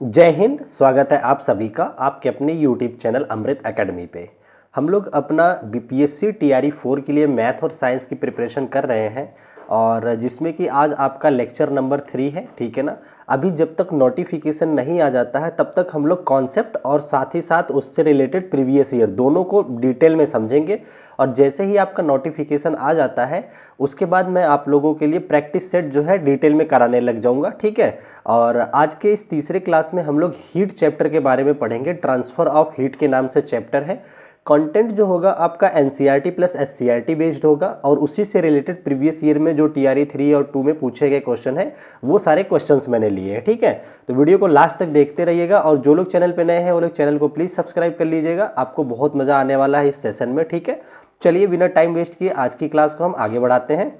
जय हिंद। स्वागत है आप सभी का आपके अपने YouTube चैनल अमृत एकेडमी पे। हम लोग अपना बीपीएससी टीआरई 4 के लिए मैथ और साइंस की प्रिपरेशन कर रहे हैं और जिसमें कि आज आपका लेक्चर नंबर 3 है, ठीक है ना। अभी जब तक नोटिफिकेशन नहीं आ जाता है तब तक हम लोग कॉन्सेप्ट और साथ ही साथ उससे रिलेटेड प्रीवियस ईयर दोनों को डिटेल में समझेंगे और जैसे ही आपका नोटिफिकेशन आ जाता है उसके बाद मैं आप लोगों के लिए प्रैक्टिस सेट जो है डिटेल में कराने लग जाऊंगा, ठीक है। और आज के इस तीसरे क्लास में हम लोग हीट चैप्टर के बारे में पढ़ेंगे। ट्रांसफर ऑफ हीट के नाम से चैप्टर है। कंटेंट जो होगा आपका एनसीईआरटी प्लस एससीईआरटी बेस्ड होगा और उसी से रिलेटेड प्रीवियस ईयर में जो टीआरई 3 और 2 में पूछे गए क्वेश्चन है वो सारे क्वेश्चंस मैंने लिए हैं, ठीक है। तो वीडियो को लास्ट तक देखते रहिएगा और जो लोग चैनल पे नए हैं वो लोग चैनल को प्लीज़ सब्सक्राइब कर लीजिएगा। आपको बहुत मज़ा आने वाला है इस सेशन में, ठीक है। चलिए बिना टाइम वेस्ट किए आज की क्लास को हम आगे बढ़ाते हैं।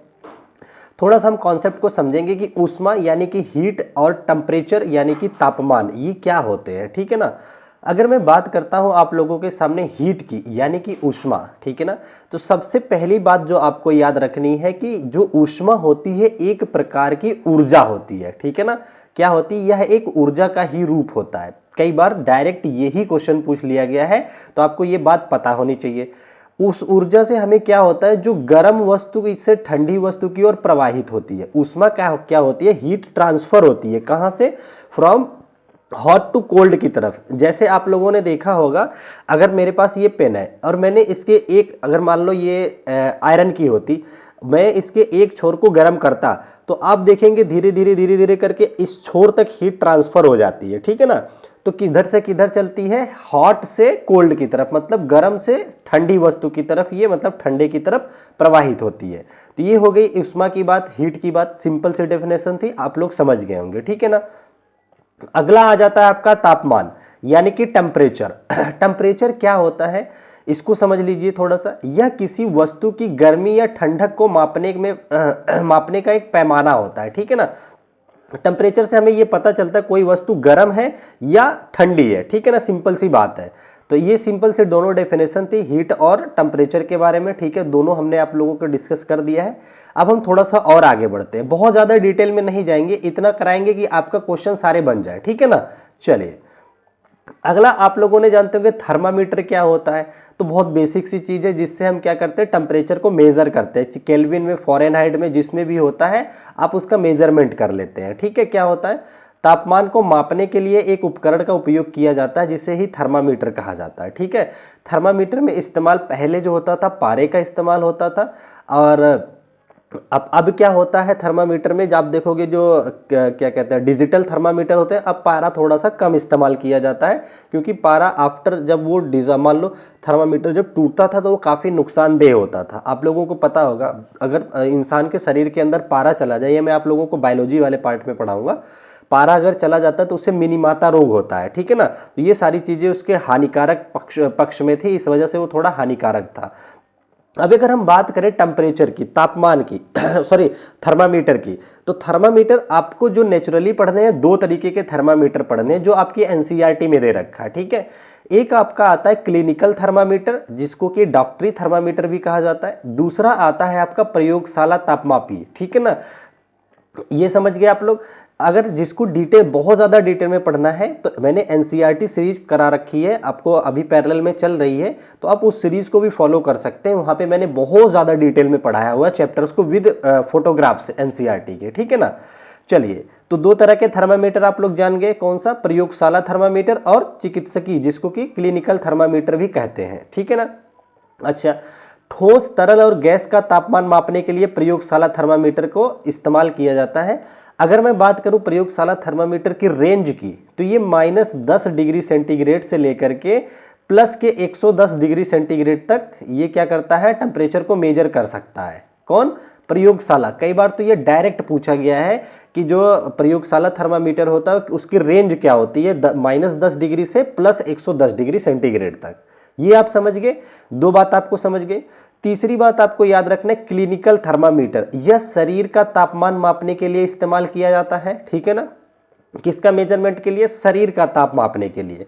थोड़ा सा हम कॉन्सेप्ट को समझेंगे कि ऊष्मा यानी कि हीट और टेम्परेचर यानी कि तापमान ये क्या होते हैं, ठीक है ना। अगर मैं बात करता हूं आप लोगों के सामने हीट की यानी कि ऊष्मा, ठीक है ना, तो सबसे पहली बात जो आपको याद रखनी है कि जो ऊष्मा होती है एक प्रकार की ऊर्जा होती है, ठीक है ना। क्या होती है? यह एक ऊर्जा का ही रूप होता है। कई बार डायरेक्ट यही क्वेश्चन पूछ लिया गया है तो आपको ये बात पता होनी चाहिए। उस ऊर्जा से हमें क्या होता है, जो गर्म वस्तु इससे ठंडी वस्तु की ओर प्रवाहित होती है। ऊष्मा क्या होती है? हीट ट्रांसफर होती है। कहां से? फ्रॉम हॉट टू कोल्ड की तरफ। जैसे आप लोगों ने देखा होगा, अगर मेरे पास ये पेन है और मैंने इसके एक, अगर मान लो ये आयरन की होती, मैं इसके एक छोर को गर्म करता तो आप देखेंगे धीरे धीरे करके इस छोर तक हीट ट्रांसफर हो जाती है, ठीक है ना। तो किधर से किधर चलती है? हॉट से कोल्ड की तरफ, मतलब गर्म से ठंडी वस्तु की तरफ, ये मतलब ठंडे की तरफ प्रवाहित होती है। तो ये हो गई ऊष्मा की बात, हीट की बात। सिंपल सी डेफिनेशन थी, आप लोग समझ गए होंगे, ठीक है ना। अगला आ जाता है आपका तापमान यानी कि टेम्परेचर। टेम्परेचर क्या होता है इसको समझ लीजिए थोड़ा सा। यह किसी वस्तु की गर्मी या ठंडक को मापने में मापने का एक पैमाना होता है, ठीक है ना। टेम्परेचर से हमें ये पता चलता है कोई वस्तु गर्म है या ठंडी है, ठीक है ना। सिंपल सी बात है। तो ये सिंपल से दोनों डेफिनेशन थी हीट और टेम्परेचर के बारे में, ठीक है। दोनों हमने आप लोगों को डिस्कस कर दिया है। अब हम थोड़ा सा और आगे बढ़ते हैं, बहुत ज्यादा डिटेल में नहीं जाएंगे, इतना कराएंगे कि आपका क्वेश्चन सारे बन जाए, ठीक है ना। चलिए अगला, आप लोगों ने जानते होंगे थर्मामीटर क्या होता है। तो बहुत बेसिक सी चीज है जिससे हम क्या करते हैं, टेम्परेचर को मेजर करते हैं। केल्विन में, फॉरेनहाइट में, जिसमें भी होता है आप उसका मेजरमेंट कर लेते हैं, ठीक है। क्या होता है? तापमान को मापने के लिए एक उपकरण का उपयोग किया जाता है जिसे ही थर्मामीटर कहा जाता है, ठीक है। थर्मामीटर में इस्तेमाल पहले जो होता था पारे का इस्तेमाल होता था और अब क्या होता है थर्मामीटर में, जब आप देखोगे जो क्या कहते हैं डिजिटल थर्मामीटर होते हैं, अब पारा थोड़ा सा कम इस्तेमाल किया जाता है क्योंकि पारा आफ्टर जब वो मान लो थर्मामीटर जब टूटता था तो वो काफ़ी नुकसानदेह होता था। आप लोगों को पता होगा, अगर इंसान के शरीर के अंदर पारा चला जाए, ये मैं आप लोगों को बायोलॉजी वाले पार्ट में पढ़ाऊंगा, पारा अगर चला जाता है तो उससे मिनीमाता रोग होता है, ठीक है ना। तो ये सारी चीज़ें उसके हानिकारक पक्ष में थी, इस वजह से वो थोड़ा हानिकारक था। अब अगर हम बात करें टेम्परेचर की, तापमान की सॉरी थर्मामीटर की, तो थर्मामीटर आपको जो नेचुरली पढ़ने हैं, दो तरीके के थर्मामीटर पढ़ने हैं जो आपकी एनसीईआरटी में दे रखा है, ठीक है। एक आपका आता है क्लिनिकल थर्मामीटर जिसको कि डॉक्टरी थर्मामीटर भी कहा जाता है। दूसरा आता है आपका प्रयोगशाला तापमापी, ठीक है ना। ये समझ गए आप लोग। अगर जिसको डिटेल, बहुत ज़्यादा डिटेल में पढ़ना है तो मैंने एनसीईआरटी सीरीज करा रखी है, आपको अभी पैरेलल में चल रही है, तो आप उस सीरीज को भी फॉलो कर सकते हैं। वहाँ पे मैंने बहुत ज़्यादा डिटेल में पढ़ाया हुआ है चैप्टर्स को विद फोटोग्राफ्स एनसीईआरटी के, ठीक है ना। चलिए, तो दो तरह के थर्मामीटर आप लोग जान गए, कौन सा? प्रयोगशाला थर्मामीटर और चिकित्सकीय, जिसको कि क्लिनिकल थर्मामीटर भी कहते हैं, ठीक है ना। अच्छा, ठोस, तरल और गैस का तापमान मापने के लिए प्रयोगशाला थर्मामीटर को इस्तेमाल किया जाता है। अगर मैं बात करूं प्रयोगशाला थर्मामीटर की रेंज की, तो ये -10 डिग्री सेंटीग्रेड से लेकर के प्लस के 110 डिग्री सेंटीग्रेड तक ये क्या करता है, टेम्परेचर को मेजर कर सकता है। कौन? प्रयोगशाला। कई बार तो ये डायरेक्ट पूछा गया है कि जो प्रयोगशाला थर्मामीटर होता है उसकी रेंज क्या होती है, -10 डिग्री से प्लस 110 डिग्री सेंटीग्रेड तक। ये आप समझ गए, दो बात आपको समझ गए। तीसरी बात आपको याद रखना है, क्लिनिकल थर्मामीटर, यह शरीर का तापमान मापने के लिए इस्तेमाल किया जाता है, ठीक है ना। किसका मेजरमेंट के लिए? शरीर का ताप मापने के लिए।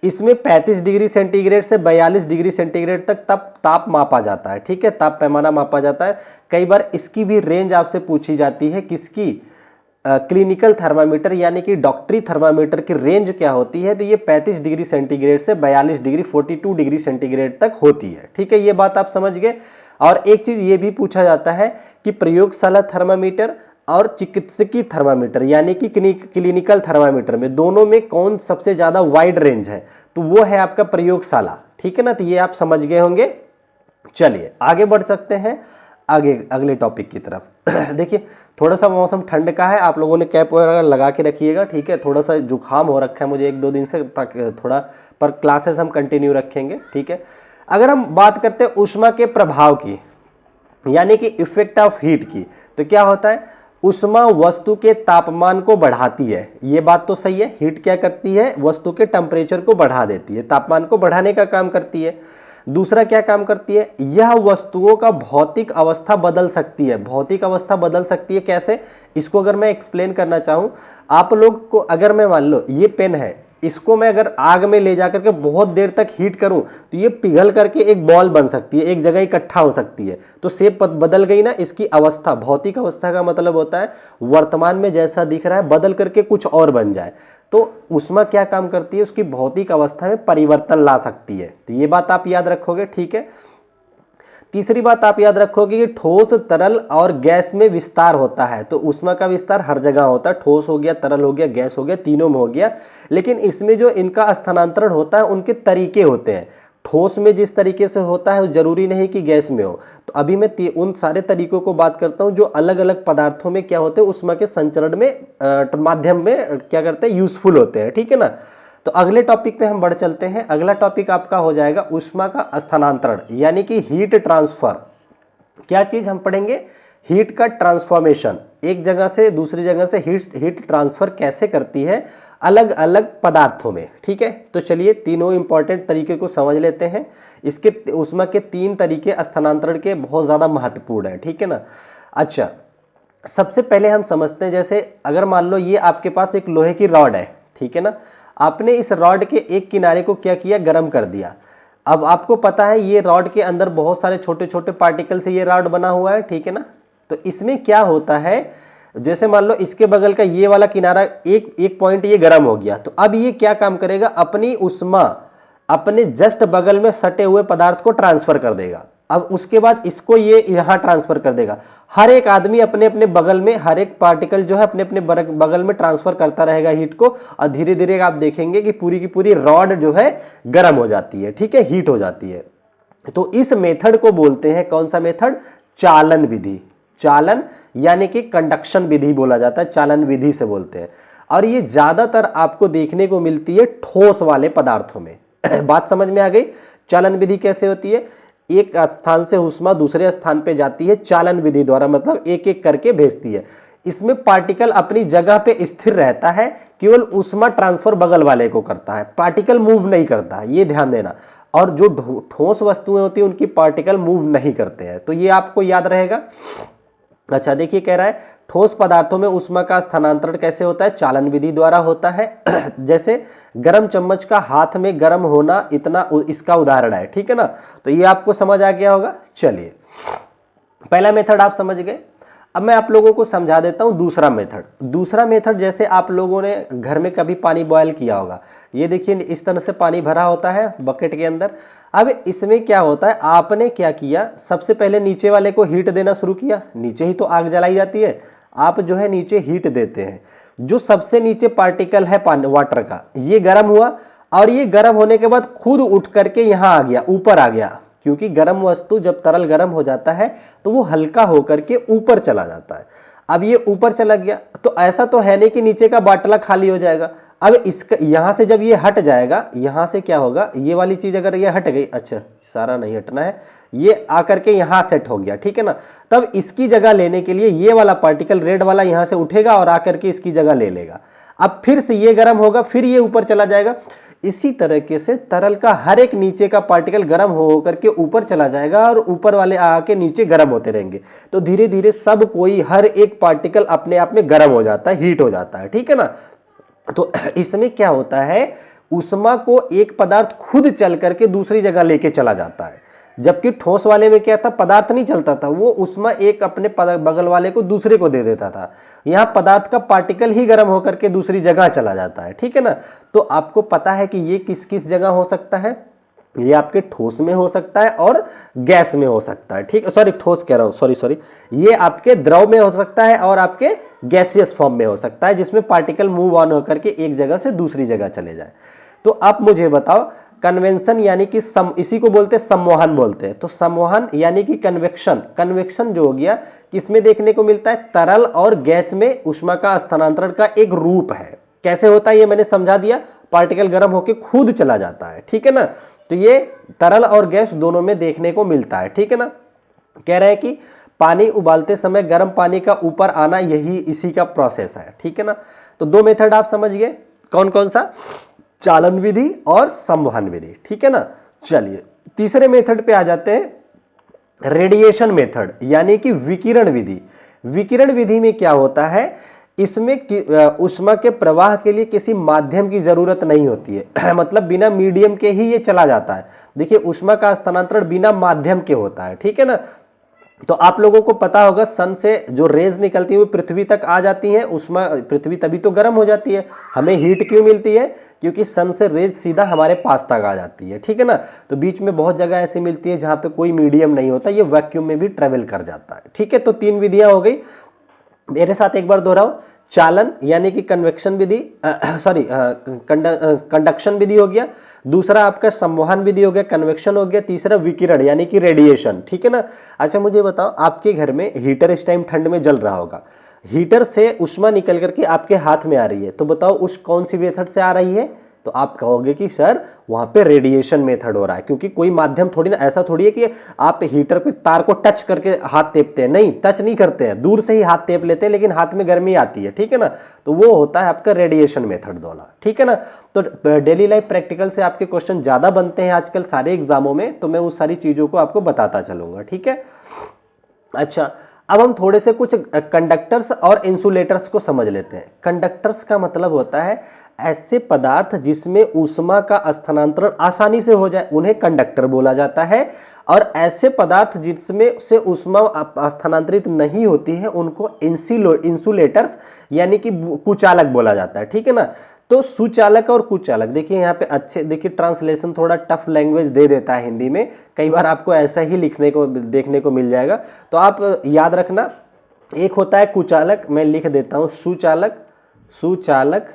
इसमें 35 डिग्री सेंटीग्रेड से 42 डिग्री सेंटीग्रेड तक ताप मापा जाता है, ठीक है, ताप पैमाना मापा जाता है। कई बार इसकी भी रेंज आपसे पूछी जाती है, किसकी? क्लिनिकल थर्मामीटर यानी कि डॉक्टरी थर्मामीटर की रेंज क्या होती है, तो ये 35 डिग्री सेंटीग्रेड से 42 डिग्री 42 डिग्री सेंटीग्रेड तक होती है। ठीक है, ये बात आप समझ गए। और एक चीज ये भी पूछा जाता है कि प्रयोगशाला थर्मामीटर और चिकित्सकीय थर्मामीटर यानी कि क्लिनिकल थर्मामीटर में दोनों में कौन सबसे ज्यादा वाइड रेंज है, तो वो है आपका प्रयोगशाला। ठीक है ना, तो ये आप समझ गए होंगे। चलिए आगे बढ़ सकते हैं आगे अगले टॉपिक की तरफ। देखिए थोड़ा सा मौसम ठंड का है, आप लोगों ने कैप वगैरह लगा के रखिएगा। ठीक है, थोड़ा सा जुकाम हो रखा है मुझे 1-2 दिन से, ताकि थोड़ा पर क्लासेस हम कंटिन्यू रखेंगे। ठीक है, अगर हम बात करते हैं ऊष्मा के प्रभाव की यानी कि इफेक्ट ऑफ हीट की, तो क्या होता है, ऊष्मा वस्तु के तापमान को बढ़ाती है। ये बात तो सही है, हीट क्या करती है, वस्तु के टेम्परेचर को बढ़ा देती है, तापमान को बढ़ाने का काम करती है। दूसरा क्या काम करती है, यह वस्तुओं का भौतिक अवस्था बदल सकती है। भौतिक अवस्था बदल सकती है कैसे, इसको अगर मैं एक्सप्लेन करना चाहूं, आप लोग को अगर मैं मान लो ये पेन है, इसको मैं अगर आग में ले जाकर के बहुत देर तक हीट करूं तो ये पिघल करके एक बॉल बन सकती है, एक जगह इकट्ठा हो सकती है। तो शेप बदल गई ना, इसकी अवस्था, भौतिक अवस्था का मतलब होता है वर्तमान में जैसा दिख रहा है बदल करके कुछ और बन जाए। तो ऊष्मा क्या काम करती है, उसकी भौतिक अवस्था में परिवर्तन ला सकती है। तो ये बात आप याद रखोगे। ठीक है, तीसरी बात आप याद रखोगे कि ठोस, तरल और गैस में विस्तार होता है। तो ऊष्मा का विस्तार हर जगह होता है, ठोस हो गया, तरल हो गया, गैस हो गया, तीनों में हो गया। लेकिन इसमें जो इनका स्थानांतरण होता है उनके तरीके होते हैं। ठोस में जिस तरीके से होता है वो जरूरी नहीं कि गैस में हो। तो अभी मैं उन सारे तरीकों को बात करता हूं जो अलग अलग पदार्थों में क्या होते हैं, ऊष्मा के संचरण में माध्यम में क्या करते हैं, यूजफुल होते हैं। ठीक है ना, तो अगले टॉपिक पे हम बढ़ चलते हैं। अगला टॉपिक आपका हो जाएगा ऊष्मा का स्थानांतरण यानी कि हीट ट्रांसफर। क्या चीज हम पढ़ेंगे, हीट का ट्रांसफॉर्मेशन, एक जगह से दूसरी जगह से हीट ट्रांसफर कैसे करती है अलग अलग पदार्थों में। ठीक है, तो चलिए तीनों इंपॉर्टेंट तरीके को समझ लेते हैं। इसके ऊष्मा के 3 तरीके स्थानांतरण के बहुत ज्यादा महत्वपूर्ण है। ठीक है ना, अच्छा सबसे पहले हम समझते हैं, जैसे अगर मान लो ये आपके पास एक लोहे की रॉड है। ठीक है ना, आपने इस रॉड के एक किनारे को क्या किया, गर्म कर दिया। अब आपको पता है ये रॉड के अंदर बहुत सारे छोटे छोटे पार्टिकल से ये रॉड बना हुआ है। ठीक है ना, तो इसमें क्या होता है, जैसे मान लो इसके बगल का ये वाला किनारा एक पॉइंट ये गर्म हो गया, तो अब ये क्या काम करेगा, अपनी ऊष्मा अपने जस्ट बगल में सटे हुए पदार्थ को ट्रांसफर कर देगा। अब उसके बाद इसको ये यहां ट्रांसफर कर देगा। हर एक आदमी अपने अपने बगल में, हर एक पार्टिकल जो है अपने अपने बगल में ट्रांसफर करता रहेगा हीट को, और धीरे धीरे आप देखेंगे कि पूरी की पूरी रॉड जो है गर्म हो जाती है। ठीक है, हीट हो जाती है। तो इस मेथड को बोलते हैं, कौन सा मेथड, चालन विधि। चालन यानी कि कंडक्शन विधि बोला जाता है, चालन विधि से बोलते हैं। और ये ज्यादातर आपको देखने को मिलती है ठोस वाले पदार्थों में। बात समझ में आ गई। चालन विधि कैसे होती है, एक स्थान से ऊष्मा दूसरे स्थान पे जाती है चालन विधि द्वारा, मतलब एक एक करके भेजती है। इसमें पार्टिकल अपनी जगह पे स्थिर रहता है, केवल ऊष्मा ट्रांसफर बगल वाले को करता है, पार्टिकल मूव नहीं करता है, ये ध्यान देना। और जो ठोस वस्तुएं होती है उनकी पार्टिकल मूव नहीं करते हैं, तो ये आपको याद रहेगा। अच्छा देखिए, कह रहा है ठोस पदार्थों में ऊष्मा का स्थानांतरण कैसे होता है, चालन विधि द्वारा होता है। जैसे गर्म चम्मच का हाथ में गर्म होना, इतना इसका उदाहरण है। ठीक है ना, तो ये आपको समझ आ गया होगा। चलिए पहला मेथड आप समझ गए। अब मैं आप लोगों को समझा देता हूं दूसरा मेथड। दूसरा मेथड, जैसे आप लोगों ने घर में कभी पानी बॉयल किया होगा, ये देखिए इस तरह से पानी भरा होता है बकेट के अंदर। अब इसमें क्या होता है, आपने क्या किया, सबसे पहले नीचे वाले को हीट देना शुरू किया। नीचे ही तो आग जलाई जाती है, आप जो है नीचे हीट देते हैं। जो सबसे नीचे पार्टिकल है पानी वाटर का, ये गर्म हुआ, और ये गर्म होने के बाद खुद उठ करके यहाँ आ गया, ऊपर आ गया। क्योंकि गर्म वस्तु जब तरल गर्म हो जाता है तो वो हल्का होकर के ऊपर चला जाता है। अब ये ऊपर चला गया, तो ऐसा तो है नहीं कि नीचे का बाटला खाली हो जाएगा। अब इसका यहां से जब ये हट जाएगा, यहां से क्या होगा, ये वाली चीज अगर ये हट गई, अच्छा सारा नहीं हटना है, ये आकर के यहां सेट हो गया। ठीक है ना, तब इसकी जगह लेने के लिए ये वाला पार्टिकल रेड वाला यहां से उठेगा और आकर के इसकी जगह ले लेगा। अब फिर से ये गर्म होगा, फिर ये ऊपर चला जाएगा। इसी तरीके से तरल का हर एक नीचे का पार्टिकल गर्म हो करके ऊपर चला जाएगा, और ऊपर वाले आके नीचे गर्म होते रहेंगे। तो धीरे धीरे सब कोई, हर एक पार्टिकल अपने आप में गर्म हो जाता है, हीट हो जाता है। ठीक है ना, तो इसमें क्या होता है, ऊष्मा को एक पदार्थ खुद चल करके दूसरी जगह लेके चला जाता है। जबकि ठोस वाले में क्या था, पदार्थ नहीं चलता था, वो उष्मा एक अपने बगल वाले को दूसरे को दे देता था। यहाँ पदार्थ का पार्टिकल ही गर्म होकर के दूसरी जगह चला जाता है, ठीक है ना। तो आपको पता है कि ये किस किस जगह हो सकता है, ये आपके ठोस में हो सकता है और गैस में हो सकता है, ठीक है, सॉरी ठोस कह रहा हूं, सॉरी, ये आपके द्रव में हो सकता है और आपके गैसियस फॉर्म में हो सकता है, जिसमें पार्टिकल मूव ऑन होकर के एक जगह से दूसरी जगह चले जाए। तो आप मुझे बताओ, कन्वेंशन यानी कि इसी को बोलते हैं सम्मोहन बोलते हैं। तो सम्मोहन यानी कि कन्वेक्शन जो हो गया, किसमें देखने को मिलता है, तरल और गैस में ऊष्मा का स्थानांतरण का एक रूप है। कैसे होता है ये मैंने समझा दिया, पार्टिकल गर्म होकर खुद चला जाता है, ठीक है ना। तो ये तरल और गैस दोनों में देखने को मिलता है, ठीक है ना। कह रहे हैं कि पानी उबालते समय गर्म पानी का ऊपर आना, यही इसी का प्रोसेस है, ठीक है ना। तो दो मेथड आप समझ गए, कौन कौन सा, चालन विधि और संवहन विधि, ठीक है ना। चलिए तीसरे मेथड पे आ जाते हैं, रेडिएशन मेथड यानी कि विकिरण विधि। विकिरण विधि में क्या होता है, इसमें ऊष्मा के प्रवाह के लिए किसी माध्यम की जरूरत नहीं होती है मतलब बिना मीडियम के ही ये चला जाता है। देखिए ऊष्मा का स्थानांतरण बिना माध्यम के होता है, ठीक है ना। तो आप लोगों को पता होगा, सन से जो रेज निकलती है वो पृथ्वी तक आ जाती है, ऊष्मा पृथ्वी तभी तो गर्म हो जाती है। हमें हीट क्यों मिलती है, क्योंकि सन से रेज सीधा हमारे पास तक आ जाती है, ठीक है ना। तो बीच में बहुत जगह ऐसी मिलती है जहां पे कोई मीडियम नहीं होता, ये वैक्यूम में भी ट्रेवल कर जाता है, ठीक है। तो तीन विधियां हो गई, मेरे साथ एक बार दोहराओ। चालन यानी कि कन्वेक्शन विधि, सॉरी कंडक्शन विधि हो गया, दूसरा आपका संवहन विधि हो गया, कन्वेक्शन हो गया, तीसरा विकिरण यानी कि रेडिएशन, ठीक है ना। अच्छा मुझे बताओ, आपके घर में हीटर इस टाइम ठंड में जल रहा होगा, हीटर से ऊष्मा निकल करके आपके हाथ में आ रही है, तो बताओ उस कौन सी मेथड से आ रही है, तो आप कहोगे कि सर वहां पे रेडिएशन मेथड हो रहा है, क्योंकि कोई माध्यम थोड़ी ना, ऐसा थोड़ी है कि आप हीटर पे तार को टच करके हाथ तेपते हैं, नहीं, टच नहीं करते हैं, दूर से ही हाथ तेप लेते हैं, लेकिन हाथ में गर्मी आती है, ठीक है ना। तो वो होता है आपका रेडिएशन मेथड वाला, ठीक है ना। तो डेली लाइफ प्रैक्टिकल से आपके क्वेश्चन ज्यादा बनते हैं आजकल सारे एग्जामों में, तो मैं उस सारी चीजों को आपको बताता चलूंगा, ठीक है। अच्छा अब हम थोड़े से कुछ कंडक्टर्स और इंसुलेटर्स को समझ लेते हैं। कंडक्टर्स का मतलब होता है ऐसे पदार्थ जिसमें ऊष्मा का स्थानांतरण आसानी से हो जाए, उन्हें कंडक्टर बोला जाता है। और ऐसे पदार्थ जिसमें से ऊष्मा स्थानांतरित नहीं होती है, उनको इंसुलेटर्स यानी कि कुचालक बोला जाता है, ठीक है ना। तो सुचालक और कुचालक, देखिए यहाँ पे अच्छे, देखिए ट्रांसलेशन थोड़ा टफ लैंग्वेज दे देता है हिंदी में, कई बार आपको ऐसा ही लिखने को देखने को मिल जाएगा। तो आप याद रखना, एक होता है कुचालक, मैं लिख देता हूँ, सुचालक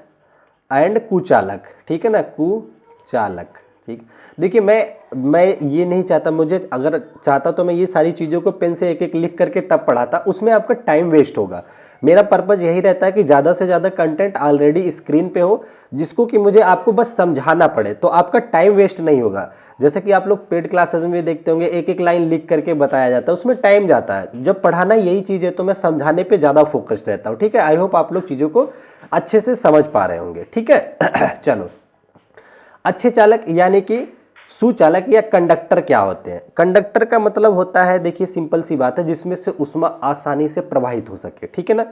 एंड कुचालक, ठीक है ना, कुचालक, ठीक। देखिए मैं ये नहीं चाहता, मुझे अगर चाहता तो मैं ये सारी चीज़ों को पेन से एक एक लिख करके तब पढ़ाता, उसमें आपका टाइम वेस्ट होगा। मेरा पर्पज़ यही रहता है कि ज़्यादा से ज़्यादा कंटेंट ऑलरेडी स्क्रीन पे हो, जिसको कि मुझे आपको बस समझाना पड़े, तो आपका टाइम वेस्ट नहीं होगा। जैसे कि आप लोग पेड क्लासेस में भी देखते होंगे, एक एक लाइन लिख करके बताया जाता है, उसमें टाइम जाता है। जब पढ़ाना यही चीज़ है तो मैं समझाने पे ज़्यादा फोकस्ड रहता हूँ, ठीक है। आई होप आप लोग चीज़ों को अच्छे से समझ पा रहे होंगे, ठीक है। चलो, अच्छे चालक यानी कि सुचालक या कंडक्टर क्या होते हैं। कंडक्टर का मतलब होता है, देखिए सिंपल सी बात है, जिसमें से ऊष्मा आसानी से प्रवाहित हो सके, ठीक है ना।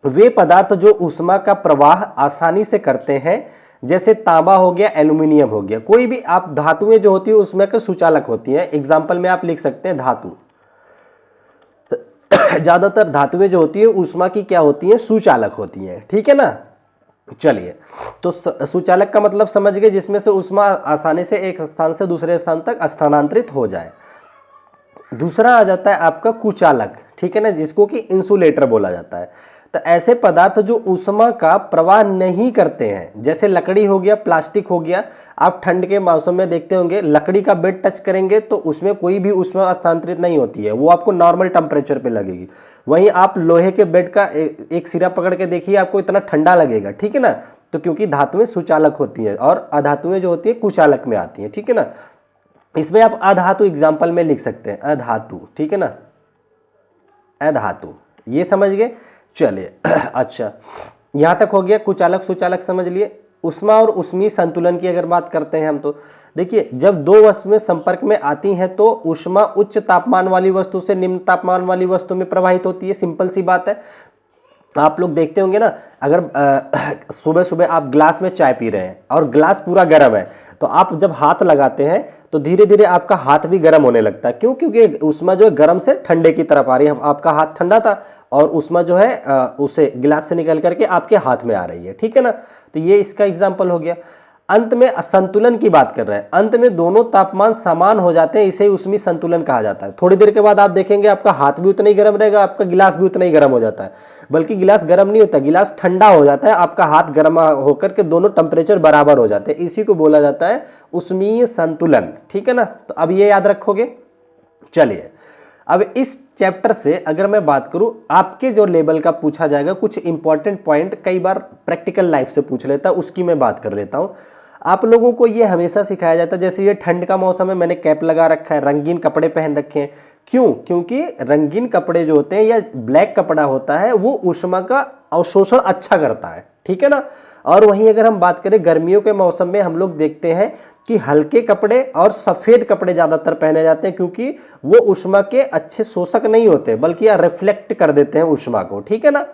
वे पदार्थ जो ऊष्मा का प्रवाह आसानी से करते हैं, जैसे तांबा हो गया, एल्यूमिनियम हो गया, कोई भी आप धातुएं जो होती है उसमें के सुचालक होती हैं। एग्जाम्पल में आप लिख सकते हैं धातु, ज्यादातर धातुएं जो होती है ऊष्मा की क्या होती है, सुचालक होती हैं, ठीक है ना। चलिए, तो सुचालक का मतलब समझ गए, जिसमें से ऊष्मा आसानी से एक स्थान से दूसरे स्थान तक स्थानांतरित हो जाए। दूसरा आ जाता है आपका कुचालक, ठीक है ना, जिसको कि इंसुलेटर बोला जाता है। तो ऐसे पदार्थ जो ऊष्मा का प्रवाह नहीं करते हैं, जैसे लकड़ी हो गया, प्लास्टिक हो गया। आप ठंड के मौसम में देखते होंगे, लकड़ी का बेड टच करेंगे तो उसमें कोई भी ऊष्मा स्थानांतरित नहीं होती है, वो आपको नॉर्मल टेम्परेचर पे लगेगी। वहीं आप लोहे के बेड का एक सिरा पकड़ के देखिए, आपको इतना ठंडा लगेगा, ठीक है ना। तो क्योंकि धातुएं सुचालक होती हैं और अधातुएं जो होती है कुचालक में आती हैं, ठीक है ना। इसमें आप अधातु एग्जाम्पल में लिख सकते हैं, अधातु, ठीक है ना, अधातु, ये समझ गए। चलिए अच्छा, यहां तक हो गया, कुचालक सुचालक समझ लिए। ऊष्मा और ऊष्मीय संतुलन की अगर बात करते हैं हम, तो देखिए जब दो वस्तुएं संपर्क में आती हैं तो ऊष्मा उच्च तापमान वाली वस्तु से निम्न तापमान वाली वस्तु में प्रवाहित होती है, सिंपल सी बात है। आप लोग देखते होंगे ना, अगर सुबह सुबह आप ग्लास में चाय पी रहे हैं और ग्लास पूरा गर्म है, तो आप जब हाथ लगाते हैं तो धीरे धीरे आपका हाथ भी गर्म होने लगता है। क्यों? क्योंकि उष्मा जो है गर्म से ठंडे की तरफ आ रही है। आपका हाथ ठंडा था और उष्मा जो है उसे गिलास से निकल करके आपके हाथ में आ रही है, ठीक है ना। तो ये इसका एग्जाम्पल हो गया। अंत में असंतुलन की बात कर रहे हैं, अंत में दोनों तापमान समान हो जाते हैं, इसे ऊष्मीय संतुलन कहा जाता है। थोड़ी देर के बाद आप देखेंगे आपका हाथ भी उतना ही गर्म रहेगा, आपका गिलास भी उतना ही गर्म हो जाता है, बल्कि गिलास गर्म नहीं होता, गिलास ठंडा हो जाता है, आपका हाथ गर्म होकर के दोनों टेम्परेचर बराबर हो जाते हैं। इसी को बोला जाता है ऊष्मीय संतुलन, ठीक है ना। तो अब ये याद रखोगे। चलिए, अब इस चैप्टर से अगर मैं बात करूं, आपके जो लेवल का पूछा जाएगा कुछ इंपॉर्टेंट पॉइंट, कई बार प्रैक्टिकल लाइफ से पूछ लेता, उसकी मैं बात कर लेता हूं। आप लोगों को ये हमेशा सिखाया जाता है, जैसे ये ठंड का मौसम है, मैंने कैप लगा रखा है, रंगीन कपड़े पहन रखे हैं। क्यों? क्योंकि रंगीन कपड़े जो होते हैं या ब्लैक कपड़ा होता है वो ऊष्मा का अवशोषण अच्छा करता है, ठीक है ना। और वहीं अगर हम बात करें गर्मियों के मौसम में, हम लोग देखते हैं कि हल्के कपड़े और सफेद कपड़े ज्यादातर पहने जाते हैं, क्योंकि वो ऊष्मा के अच्छे शोषक नहीं होते, बल्कि यह रिफ्लेक्ट कर देते हैं ऊष्मा को, ठीक है ना।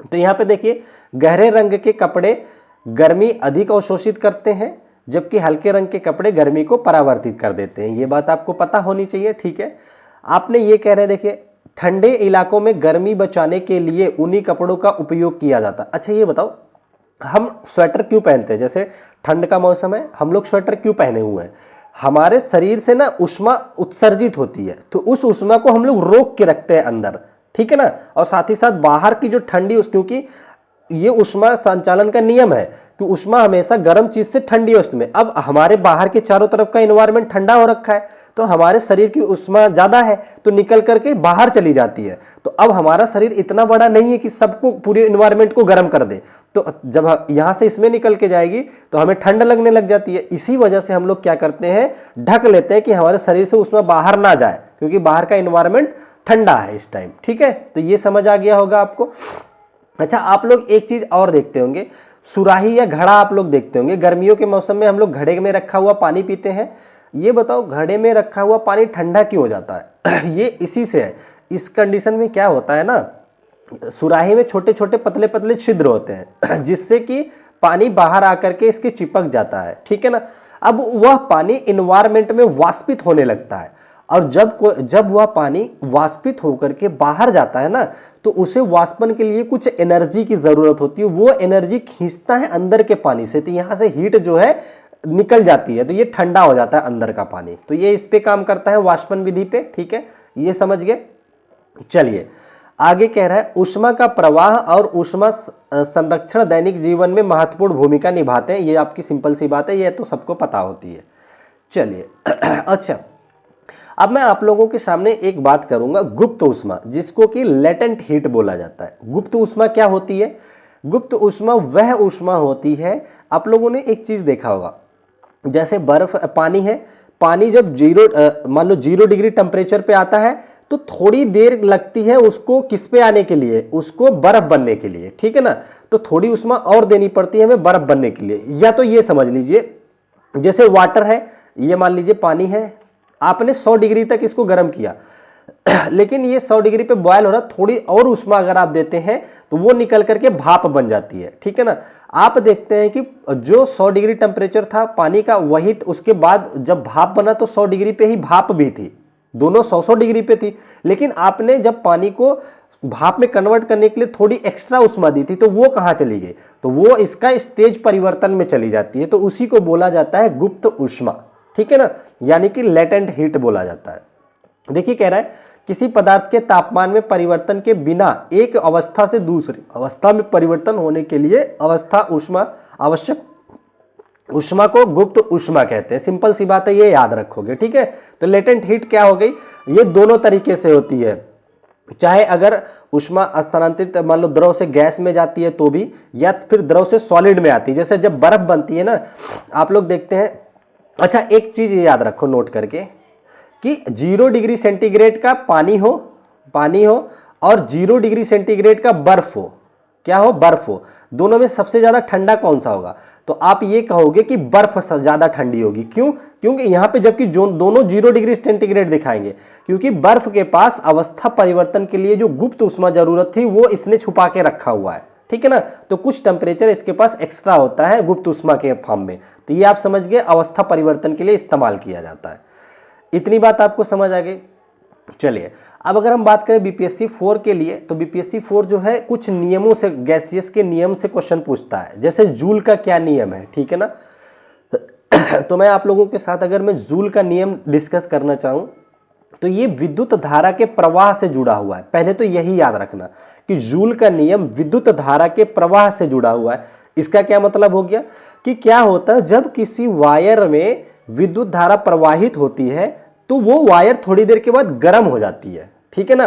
तो यहाँ पे देखिए, गहरे रंग के कपड़े गर्मी अधिक अवशोषित करते हैं, जबकि हल्के रंग के कपड़े गर्मी को परावर्तित कर देते हैं। ये बात आपको पता होनी चाहिए, ठीक है। आपने ये कह रहे हैं, देखिए ठंडे इलाकों में गर्मी बचाने के लिए ऊनी कपड़ों का उपयोग किया जाता है। अच्छा ये बताओ, हम स्वेटर क्यों पहनते हैं? जैसे ठंड का मौसम है, हम लोग स्वेटर क्यों पहने हुए हैं? हमारे शरीर से ना उष्मा उत्सर्जित होती है, तो उस उष्मा को हम लोग रोक के रखते हैं अंदर, ठीक है ना। और साथ ही साथ बाहर की जो ठंडी, क्योंकि ये उष्मा संचालन का नियम है कि उष्मा हमेशा गर्म चीज से ठंडी अवस्था में। अब हमारे बाहर के चारों तरफ का एनवायरनमेंट ठंडा हो रखा है, तो हमारे शरीर की उष्मा ज्यादा है तो निकल करके बाहर चली जाती है। तो अब हमारा शरीर इतना बड़ा नहीं है कि सबको, पूरे एनवायरनमेंट को गर्म कर दे, तो जब यहां से इसमें निकल के जाएगी तो हमें ठंड लगने लग जाती है। इसी वजह से हम लोग क्या करते हैं, ढक लेते हैं कि हमारे शरीर से उष्मा बाहर ना जाए, क्योंकि बाहर का एनवायरनमेंट ठंडा है इस टाइम, ठीक है। तो ये समझ आ गया होगा आपको। अच्छा, आप लोग एक चीज और देखते होंगे, सुराही या घड़ा आप लोग देखते होंगे। गर्मियों के मौसम में हम लोग घड़े में रखा हुआ पानी पीते हैं। ये बताओ, घड़े में रखा हुआ पानी ठंडा क्यों हो जाता है? ये इसी से है। इस कंडीशन में क्या होता है ना, सुराही में छोटे छोटे पतले पतले छिद्र होते हैं जिससे कि पानी बाहर आकर के इसके चिपक जाता है, ठीक है ना। अब वह पानी इन्वायरमेंट में वाष्पित होने लगता है, और जब वह पानी वाष्पित होकर के बाहर जाता है ना, तो उसे वाष्पन के लिए कुछ एनर्जी की जरूरत होती है। वो एनर्जी खींचता है अंदर के पानी से, तो यहां से हीट जो है निकल जाती है, तो ये ठंडा हो जाता है अंदर का पानी। तो ये इस पे काम करता है, वाष्पन विधि पे, ठीक है। ये समझ गए। चलिए आगे कह रहा है, ऊष्मा का प्रवाह और ऊष्मा संरक्षण दैनिक जीवन में महत्वपूर्ण भूमिका निभाते हैं। ये आपकी सिंपल सी बात है, ये तो सबको पता होती है। चलिए अच्छा, अब मैं आप लोगों के सामने एक बात करूंगा, गुप्त ऊष्मा, जिसको कि लेटेंट हीट बोला जाता है। गुप्त ऊष्मा क्या होती है? गुप्त ऊष्मा वह ऊष्मा होती है, आप लोगों ने एक चीज देखा होगा, जैसे बर्फ, पानी है, पानी जब मान लो 0 डिग्री टेम्परेचर पे आता है तो थोड़ी देर लगती है उसको किस पे आने के लिए, उसको बर्फ बनने के लिए, ठीक है ना। तो थोड़ी ऊष्मा और देनी पड़ती है हमें बर्फ बनने के लिए। या तो ये समझ लीजिए, जैसे वाटर है, ये मान लीजिए पानी है, आपने 100 डिग्री तक इसको गर्म किया लेकिन ये 100 डिग्री पे बॉयल हो रहा, थोड़ी और ऊष्मा अगर आप देते हैं तो वो निकल करके भाप बन जाती है, ठीक है ना। आप देखते हैं कि जो 100 डिग्री टेम्परेचर था पानी का, वही उसके बाद जब भाप बना तो 100 डिग्री पे ही भाप भी थी, दोनों 100 डिग्री पे थी। लेकिन आपने जब पानी को भाप में कन्वर्ट करने के लिए थोड़ी एक्स्ट्रा ऊष्मा दी थी, तो वो कहां चली गई? तो वो इसका स्टेज परिवर्तन में चली जाती है, तो उसी को बोला जाता है गुप्त ऊष्मा, ठीक है ना, यानी कि लेटेंट हीट बोला जाता है। देखिए कह रहा है, किसी पदार्थ के तापमान में परिवर्तन के बिना एक अवस्था से दूसरी अवस्था में परिवर्तन होने के लिए अवस्था ऊष्मा आवश्यक, ऊष्मा को गुप्त ऊष्मा कहते हैं। सिंपल सी बात है, ये याद रखोगे, ठीक है। तो लेटेंट हीट क्या हो गई? ये दोनों तरीके से होती है, चाहे अगर ऊष्मा स्थानांतरित मान लो द्रव से गैस में जाती है तो भी, या फिर द्रव से सॉलिड में आती है, जैसे जब बर्फ बनती है ना, आप लोग देखते हैं। अच्छा एक चीज याद रखो नोट करके, कि 0 डिग्री सेंटीग्रेड का पानी हो और 0 डिग्री सेंटीग्रेड का बर्फ हो, क्या हो, बर्फ हो। दोनों में सबसे ज्यादा ठंडा कौन सा होगा? तो आप ये कहोगे कि बर्फ ज्यादा ठंडी होगी। क्यों? क्योंकि यहां पे जबकि जो दोनों 0 डिग्री सेंटीग्रेड दिखाएंगे, क्योंकि बर्फ के पास अवस्था परिवर्तन के लिए जो गुप्त उष्मा जरूरत थी वो इसने छुपा के रखा हुआ है, ठीक है ना। तो कुछ टेम्परेचर इसके पास एक्स्ट्रा होता है गुप्त उष्मा के फॉर्म में। तो ये आप समझ गए, अवस्था परिवर्तन के लिए इस्तेमाल किया जाता है। इतनी बात आपको समझ आ गई। चलिए अब अगर हम बात करें बीपीएससी 4 के लिए, तो बीपीएससी 4 जो है कुछ नियमों से, गैसियस के नियम से क्वेश्चन पूछता है। जैसे जूल का क्या नियम है, ठीक है ना। तो मैं आप लोगों के साथ अगर मैं जूल का नियम डिस्कस करना चाहूं, तो ये विद्युत धारा के प्रवाह से जुड़ा हुआ है। पहले तो यही याद रखना कि जूल का नियम विद्युत धारा के प्रवाह से जुड़ा हुआ है। इसका क्या मतलब हो गया कि क्या होता है, जब किसी वायर में विद्युत धारा प्रवाहित होती है तो वो वायर थोड़ी देर के बाद गर्म हो जाती है, ठीक है ना।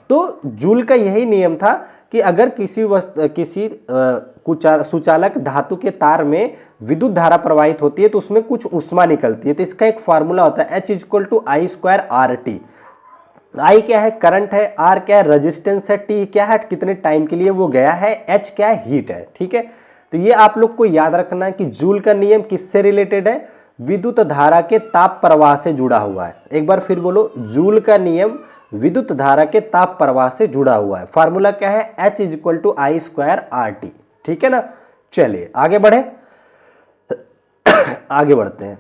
तो जूल का यही नियम था कि अगर किसी सुचालक धातु के तार में विद्युत धारा प्रवाहित होती है तो उसमें कुछ ऊष्मा निकलती है। तो इसका एक फार्मूला होता है H=I²RT। I क्या है, करंट है, R क्या है, रेजिस्टेंस है, T क्या है, कितने टाइम के लिए वो गया है, H क्या है, हीट है, ठीक है। तो ये आप लोग को याद रखना है कि जूल का नियम किससे रिलेटेड है, विद्युत धारा के ताप प्रवाह से जुड़ा हुआ है। एक बार फिर बोलो, जूल का नियम विद्युत धारा के ताप प्रवाह से जुड़ा हुआ है। फार्मूला क्या है, H=I²RT, ठीक है ना। चलिए आगे बढ़े, आगे बढ़ते हैं।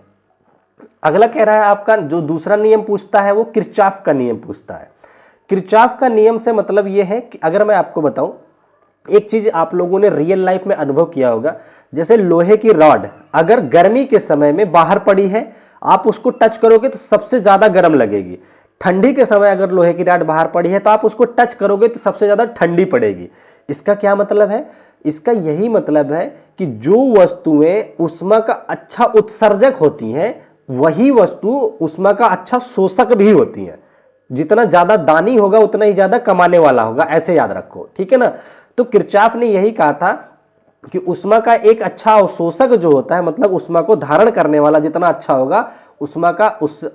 अगला कह रहा है आपका जो दूसरा नियम पूछता है वो किरचॉफ का नियम पूछता है। किरचॉफ का नियम से मतलब ये है कि अगर मैं आपको बताऊं, एक चीज आप लोगों ने रियल लाइफ में अनुभव किया होगा, जैसे लोहे की रॉड अगर गर्मी के समय में बाहर पड़ी है, आप उसको टच करोगे तो सबसे ज्यादा गर्म लगेगी। ठंडी के समय अगर लोहे की रॉड बाहर पड़ी है तो आप उसको टच करोगे तो सबसे ज्यादा ठंडी पड़ेगी। इसका क्या मतलब है? इसका यही मतलब है कि जो वस्तुएं उष्मा का अच्छा उत्सर्जक होती हैं वही वस्तु उष्मा का अच्छा शोषक भी होती हैं। जितना ज्यादा दानी होगा उतना ही ज्यादा कमाने वाला होगा, ऐसे याद रखो, ठीक है ना। तो किरचॉफ ने यही कहा था कि उष्मा का एक अच्छा अवशोषक जो होता है, मतलब उष्मा को धारण करने वाला जितना अच्छा होगा, उष्मा का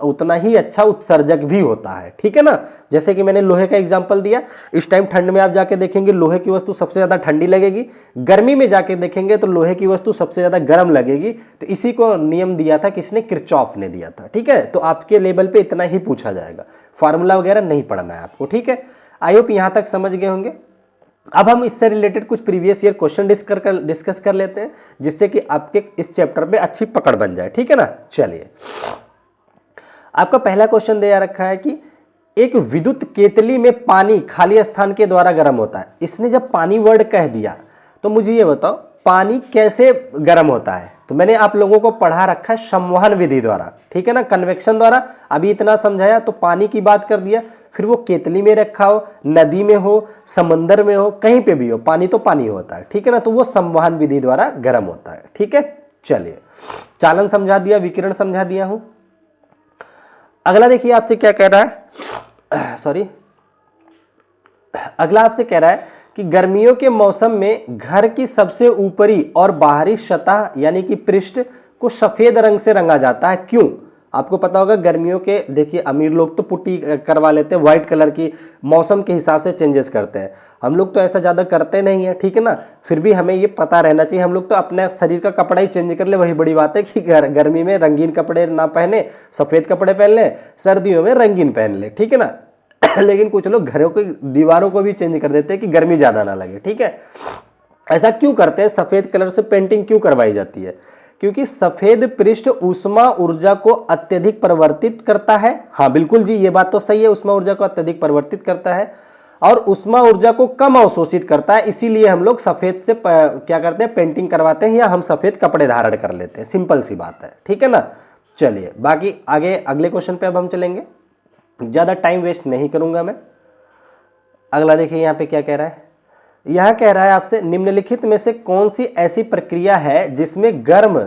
उतना ही अच्छा उत्सर्जक भी होता है, ठीक है ना। जैसे कि मैंने लोहे का एग्जांपल दिया, इस टाइम ठंड में आप जाके देखेंगे लोहे की वस्तु सबसे ज्यादा ठंडी लगेगी, गर्मी में जाके देखेंगे तो लोहे की वस्तु सबसे ज्यादा गर्म लगेगी। तो इसी को नियम दिया था, किसने, किरचॉफ ने दिया था, ठीक है। तो आपके लेवल पे इतना ही पूछा जाएगा, फार्मूला वगैरह नहीं पढ़ना है आपको, ठीक है। आई होप यहां तक समझ गए होंगे। अब हम इससे रिलेटेड कुछ प्रीवियस ईयर क्वेश्चन डिस्कस कर लेते हैं, जिससे कि आपके इस चैप्टर में अच्छी पकड़ बन जाए, ठीक है ना। चलिए आपका पहला क्वेश्चन दिया रखा है कि एक विद्युत केतली में पानी खाली स्थान के द्वारा गर्म होता है। इसने जब पानी वर्ड कह दिया तो मुझे ये बताओ पानी कैसे गर्म होता है। तो मैंने आप लोगों को पढ़ा रखा है संवहन विधि द्वारा, ठीक है ना, कन्वेक्शन द्वारा। अभी इतना समझाया तो पानी की बात कर दिया, फिर वो केतली में रखा हो, नदी में हो, समंदर में हो, कहीं पे भी हो, पानी तो पानी होता है, ठीक है ना। तो वो संवहन विधि द्वारा गर्म होता है, ठीक है। चलिए चालन समझा दिया, विकिरण समझा दिया हूं। अगला देखिए आपसे क्या कह रहा है, सॉरी, अगला आपसे कह रहा है कि गर्मियों के मौसम में घर की सबसे ऊपरी और बाहरी सतह यानी कि पृष्ठ को सफेद रंग से रंगा जाता है। क्यों? आपको पता होगा गर्मियों के, देखिए अमीर लोग तो पुट्टी करवा लेते हैं व्हाइट कलर की, मौसम के हिसाब से चेंजेस करते हैं। हम लोग तो ऐसा ज़्यादा करते नहीं है, ठीक है ना। फिर भी हमें ये पता रहना चाहिए, हम लोग तो अपने शरीर का कपड़ा ही चेंज कर ले, वही बड़ी बात है कि गर्मी में रंगीन कपड़े ना पहने, सफ़ेद कपड़े पहन ले, सर्दियों में रंगीन पहन ले, ठीक है ना। लेकिन कुछ लोग घरों की दीवारों को भी चेंज कर देते हैं कि गर्मी ज़्यादा ना लगे, ठीक है। ऐसा क्यों करते हैं? सफ़ेद कलर से पेंटिंग क्यों करवाई जाती है? क्योंकि सफेद पृष्ठ ऊष्मा ऊर्जा को अत्यधिक परिवर्तित करता है। हाँ बिल्कुल जी, ये बात तो सही है, ऊष्मा ऊर्जा को अत्यधिक परिवर्तित करता है और ऊष्मा ऊर्जा को कम अवशोषित करता है। इसीलिए हम लोग सफेद से क्या करते हैं, पेंटिंग करवाते हैं या हम सफेद कपड़े धारण कर लेते हैं, सिंपल सी बात है, ठीक है ना। चलिए बाकी आगे अगले क्वेश्चन पे अब हम चलेंगे, ज्यादा टाइम वेस्ट नहीं करूंगा मैं। अगला देखिए यहाँ पे क्या कह रहा है, यह कह रहा है आपसे निम्नलिखित में से कौन सी ऐसी प्रक्रिया है जिसमें गर्म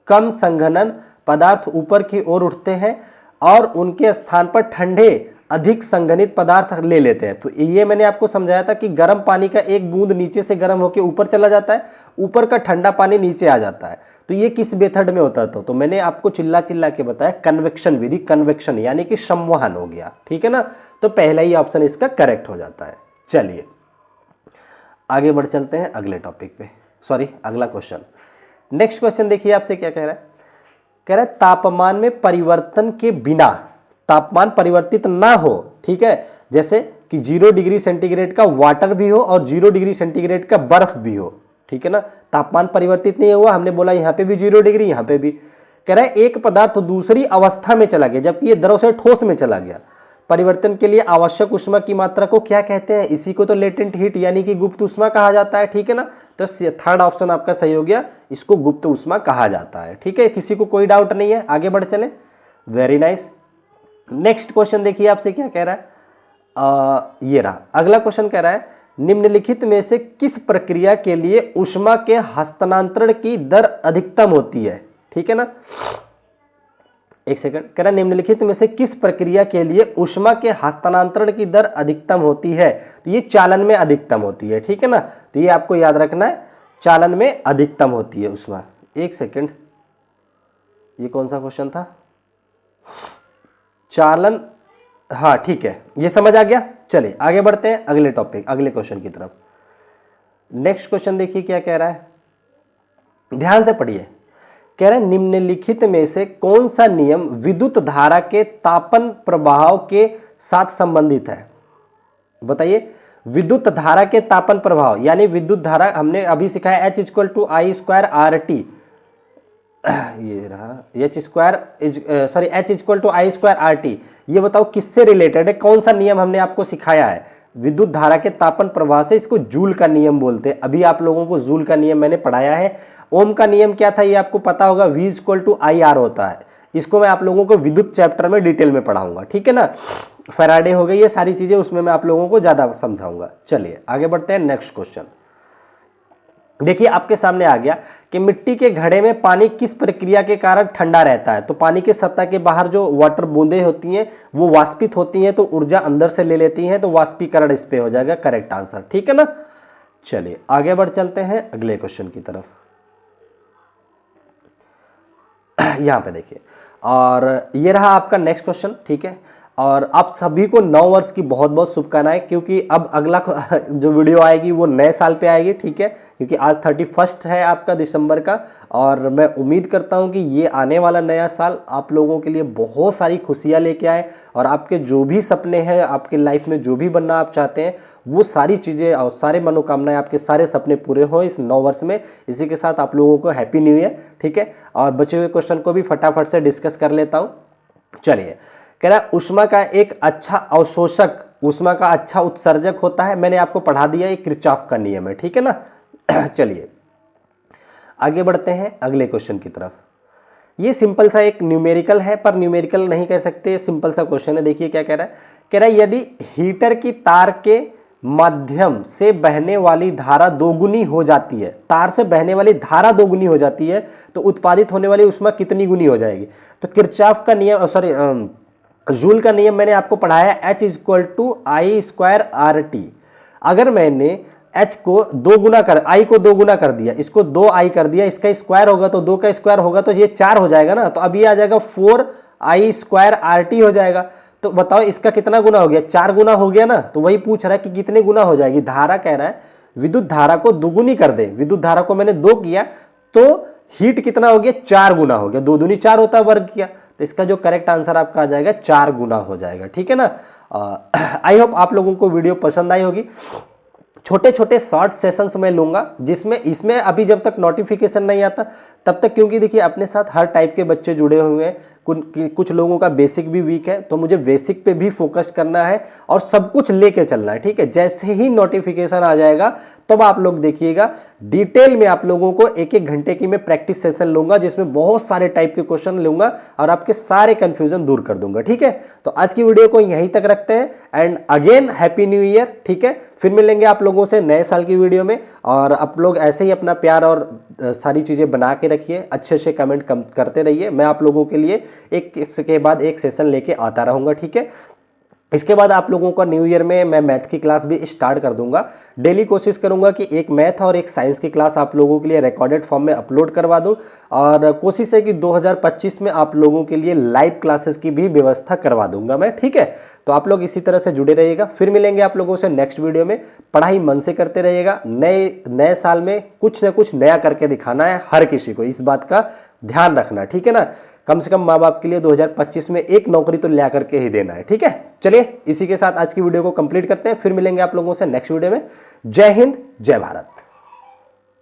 कम संघनन पदार्थ ऊपर की ओर उठते हैं और उनके स्थान पर ठंडे अधिक संघनित पदार्थ ले लेते हैं। तो ये मैंने आपको समझाया था कि गर्म पानी का एक बूंद नीचे से गर्म होकर ऊपर चला जाता है, ऊपर का ठंडा पानी नीचे आ जाता है। तो ये किस मेथड में होता था? तो मैंने आपको चिल्ला चिल्ला के बताया कन्वेक्शन विधि, कन्वेक्शन यानी कि संवहन हो गया, ठीक है ना। तो पहला ही ऑप्शन इसका करेक्ट हो जाता है। चलिए आगे बढ़ चलते हैं अगले टॉपिक पे, सॉरी अगला क्वेश्चन। नेक्स्ट क्वेश्चन देखिए आपसे क्या कह रहा है। कह रहा है तापमान में परिवर्तन के बिना, तापमान परिवर्तित ना हो, ठीक है, जैसे कि 0 डिग्री सेंटीग्रेड का वाटर भी हो और 0 डिग्री सेंटीग्रेड का बर्फ भी हो, ठीक है ना, तापमान परिवर्तित नहीं हुआ, हमने बोला यहाँ पे भी 0 डिग्री, यहाँ पे भी। कह रहा है एक पदार्थ दूसरी अवस्था में चला गया जबकि ये द्रव से ठोस में चला गया, परिवर्तन के लिए आवश्यक ऊष्मा की मात्रा को क्या कहते हैं? इसी को तो लेटेंट हीट यानी कि गुप्त ऊष्मा कहा जाता है, ठीक है ना। तो थर्ड ऑप्शन आपका सही हो गया, इसको गुप्त ऊष्मा कहा जाता है, ठीक है। किसी को कोई डाउट नहीं है, आगे बढ़ चले। Very nice. नेक्स्ट क्वेश्चन देखिए आपसे क्या कह रहा है। ये रहा अगला क्वेश्चन, कह रहा है निम्नलिखित में से किस प्रक्रिया के लिए ऊष्मा के हस्तांतरण की दर अधिकतम होती है, ठीक है ना। एक सेकंड, कह रहा निम्नलिखित में से किस प्रक्रिया के लिए ऊष्मा के हस्तांतरण की दर अधिकतम होती है? तो ये चालन में अधिकतम होती है, ठीक है ना। तो ये आपको याद रखना है, चालन में अधिकतम होती है ऊष्मा। एक सेकंड, ये कौन सा क्वेश्चन था? चालन, हाँ ठीक है, ये समझ आ गया। चलिए आगे बढ़ते हैं अगले टॉपिक, अगले क्वेश्चन की तरफ। नेक्स्ट क्वेश्चन देखिए क्या कह रहा है, ध्यान से पढ़िए। कह रहे हैं निम्नलिखित में से कौन सा नियम विद्युत धारा के तापन प्रभाव के साथ संबंधित है? बताइए। विद्युत धारा के तापन प्रभाव यानी विद्युत धारा हमने अभी सिखाया H = I²RT, ये रहा H = I²RT। ये बताओ किससे रिलेटेड है, कौन सा नियम हमने आपको सिखाया है? विद्युत धारा के तापन प्रवाह से, इसको जूल का नियम बोलते हैं। अभी आप लोगों को जूल का नियम मैंने पढ़ाया है। ओम का नियम क्या था ये आपको पता होगा, V = IR होता है। इसको मैं आप लोगों को विद्युत चैप्टर में डिटेल में पढ़ाऊंगा, ठीक है ना। फैराडे हो गई, ये सारी चीजें उसमें मैं आप लोगों को ज्यादा समझाऊंगा। चलिए आगे बढ़ते हैं। नेक्स्ट क्वेश्चन देखिए आपके सामने आ गया कि मिट्टी के घड़े में पानी किस प्रक्रिया के कारण ठंडा रहता है? तो पानी के सतह के बाहर जो वाटर बूंदें होती हैं वो वाष्पित होती हैं, तो ऊर्जा अंदर से ले लेती हैं, तो वाष्पीकरण इस पे हो जाएगा करेक्ट आंसर, ठीक है ना। चलिए आगे बढ़ चलते हैं अगले क्वेश्चन की तरफ। यहां पे देखिए, और ये रहा आपका नेक्स्ट क्वेश्चन, ठीक है। और आप सभी को नव वर्ष की बहुत बहुत शुभकामनाएं, क्योंकि अब अगला जो वीडियो आएगी वो नए साल पे आएगी, ठीक है, क्योंकि आज 31 है आपका दिसंबर का। और मैं उम्मीद करता हूं कि ये आने वाला नया साल आप लोगों के लिए बहुत सारी खुशियां लेके आए, और आपके जो भी सपने हैं, आपके लाइफ में जो भी बनना आप चाहते हैं, वो सारी चीज़ें और सारे मनोकामनाएं, आपके सारे सपने पूरे हों इस नव वर्ष में। इसी के साथ आप लोगों को हैप्पी न्यू ईयर, ठीक है। और बचे हुए क्वेश्चन को भी फटाफट से डिस्कस कर लेता हूँ। चलिए, कह रहा है ऊष्मा का एक अच्छा अवशोषक ऊष्मा का अच्छा उत्सर्जक होता है। मैंने आपको पढ़ा दिया, ये किरचॉफ का नियम है, ठीक है ना। चलिए आगे बढ़ते हैं अगले क्वेश्चन की तरफ। ये सिंपल सा एक न्यूमेरिकल है, पर न्यूमेरिकल नहीं कह सकते, सिंपल सा क्वेश्चन है। देखिए क्या कह रहा है। कह रहा है यदि हीटर की तार के माध्यम से बहने वाली धारा दोगुनी हो जाती है, तार से बहने वाली धारा दोगुनी हो जाती है, तो उत्पादित होने वाली ऊष्मा कितनी गुनी हो जाएगी? तो किरचॉफ का नियम, सॉरी जूल का नियम मैंने आपको पढ़ाया H = I²RT। अगर मैंने H को 2 गुना कर, I को 2 गुना कर दिया, इसको 2I कर दिया, इसका स्क्वायर होगा तो 2 का स्क्वायर होगा तो ये 4 हो जाएगा ना। तो अब ये आ जाएगा 4I²RT हो जाएगा। तो बताओ इसका कितना गुना हो गया? 4 गुना हो गया ना। तो वही पूछ रहा है कि कितने गुना हो जाएगी। धारा कह रहा है विद्युत धारा को दुगुनी कर दे, विद्युत धारा को मैंने 2 किया तो हीट कितना हो गया? 4 गुना हो गया। 2 दूनी 4 होता है, वर्ग किया, तो इसका जो करेक्ट आंसर आपका आ जाएगा 4 गुना हो जाएगा, ठीक है ना। आई होप आप लोगों को वीडियो पसंद आई होगी। छोटे छोटे शॉर्ट सेशंस मैं लूंगा, जिसमें इसमें अभी जब तक नोटिफिकेशन नहीं आता तब तक, क्योंकि देखिए अपने साथ हर टाइप के बच्चे जुड़े हुए हैं, कुछ लोगों का बेसिक भी वीक है, तो मुझे बेसिक पे भी फोकस करना है और सब कुछ लेके चलना है, ठीक है। जैसे ही नोटिफिकेशन आ जाएगा तब आप लोग देखिएगा, डिटेल में आप लोगों को 1-1 घंटे की मैं प्रैक्टिस सेशन लूंगा, जिसमें बहुत सारे टाइप के क्वेश्चन लूंगा और आपके सारे कंफ्यूजन दूर कर दूंगा, ठीक है। तो आज की वीडियो को यहीं तक रखते हैं, and again happy new year, ठीक है। फिर मिलेंगे आप लोगों से नए साल की वीडियो में, और आप लोग ऐसे ही अपना प्यार और सारी चीज़ें बना के रखिए, अच्छे अच्छे कमेंट करते रहिए। मैं आप लोगों के लिए एक के बाद एक सेशन लेके आता रहूँगा, ठीक है। इसके बाद आप लोगों का न्यू ईयर में मैं मैथ की क्लास भी स्टार्ट कर दूंगा। डेली कोशिश करूंगा कि एक मैथ और एक साइंस की क्लास आप लोगों के लिए रिकॉर्डेड फॉर्म में अपलोड करवा दूं, और कोशिश है कि 2025 में आप लोगों के लिए लाइव क्लासेस की भी व्यवस्था करवा दूंगा मैं, ठीक है। तो आप लोग इसी तरह से जुड़े रहिएगा। फिर मिलेंगे आप लोगों से नेक्स्ट वीडियो में। पढ़ाई मन से करते रहिएगा। नए साल में कुछ ना कुछ नया करके दिखाना है हर किसी को, इस बात का ध्यान रखना, ठीक है ना। कम से कम माँ बाप के लिए 2025 में एक नौकरी तो ला करके ही देना है, ठीक है। चलिए इसी के साथ आज की वीडियो को कंप्लीट करते हैं। फिर मिलेंगे आप लोगों से नेक्स्ट वीडियो में। जय हिंद, जय भारत।